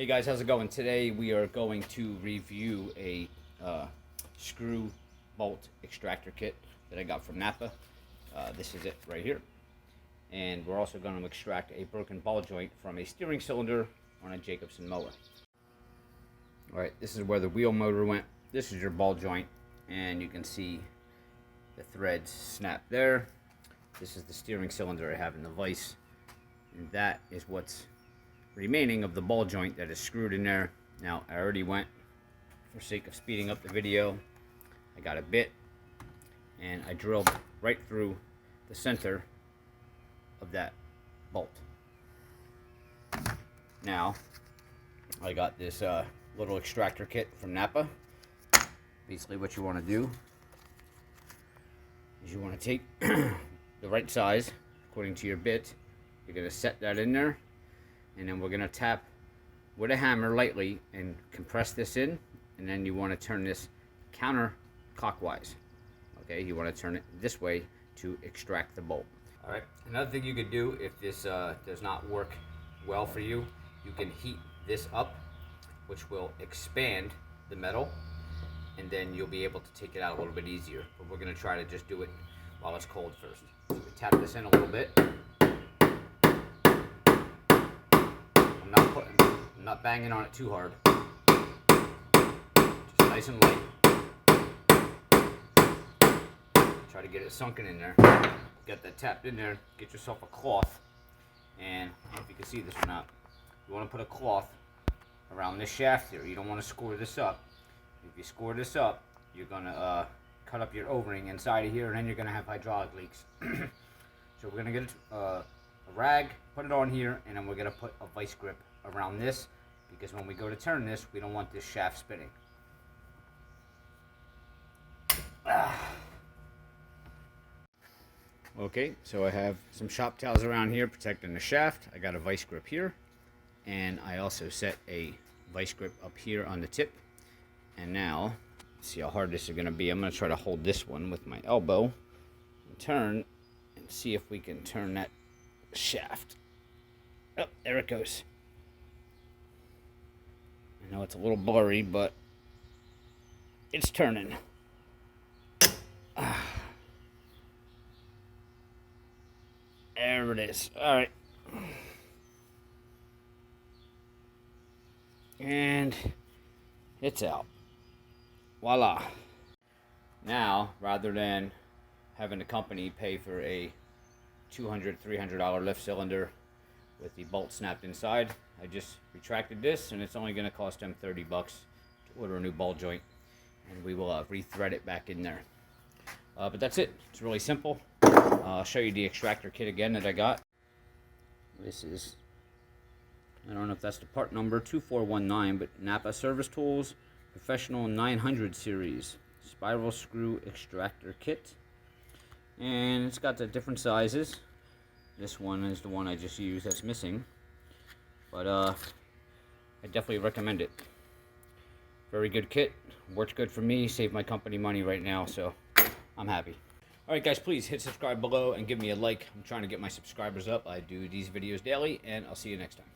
Hey guys, how's it going? Today we are going to review a screw bolt extractor kit that I got from Napa. This is it right here. And we're also going to extract a broken ball joint from a steering cylinder on a Jacobsen mower. Alright, this is where the wheel motor went. This is your ball joint, and you can see the threads snap there. This is the steering cylinder I have in the vise, and that is what's remaining of the ball joint that is screwed in there. Now, I already went, for sake of speeding up the video, I got a bit and I drilled right through the center of that bolt. Now, I got this little extractor kit from Napa. Basically what you want to do is you want to take the right size according to your bit. You're going to set that in there, and then we're going to tap with a hammer lightly and compress this in, and then you want to turn this counterclockwise. Okay, you want to turn it this way to extract the bolt. All right, another thing you could do if this does not work well for you, you can heat this up, which will expand the metal, and then you'll be able to take it out a little bit easier. But we're going to try to just do it while it's cold first. So we tap this in a little bit. I'm not banging on it too hard. Just nice and light. Try to get it sunken in there. Get that tapped in there. Get yourself a cloth. And I don't know if you can see this or not. You want to put a cloth around this shaft here. You don't want to score this up. If you score this up, you're going to cut up your O-ring inside of here, and then you're going to have hydraulic leaks. So we're going to get a rag, put it on here, and then we're going to put a vice grip around this, because when we go to turn this, we don't want this shaft spinning. Okay, so I have some shop towels around here protecting the shaft. I got a vice grip here, and I also set a vice grip up here on the tip. And now, see how hard this is going to be. I'm going to try to hold this one with my elbow and turn and see if we can turn that shaft. Oh, there it goes. I know it's a little blurry, but it's turning. There it is. All right. And it's out. Voila. Now, rather than having the company pay for a $200, $300 lift cylinder with the bolt snapped inside, I just retracted this, and it's only going to cost them $30 to order a new ball joint, and we will re-thread it back in there. But that's it. It's really simple. I'll show you the extractor kit again that I got. This is, I don't know if that's the part number, 2419, but Napa Service Tools Professional 900 series spiral screw extractor kit, and it's got the different sizes. This one is the one I just used that's missing, but I definitely recommend it. Very good kit, works good for me, saved my company money right now, so I'm happy. Alright guys, please hit subscribe below and give me a like. I'm trying to get my subscribers up. I do these videos daily, and I'll see you next time.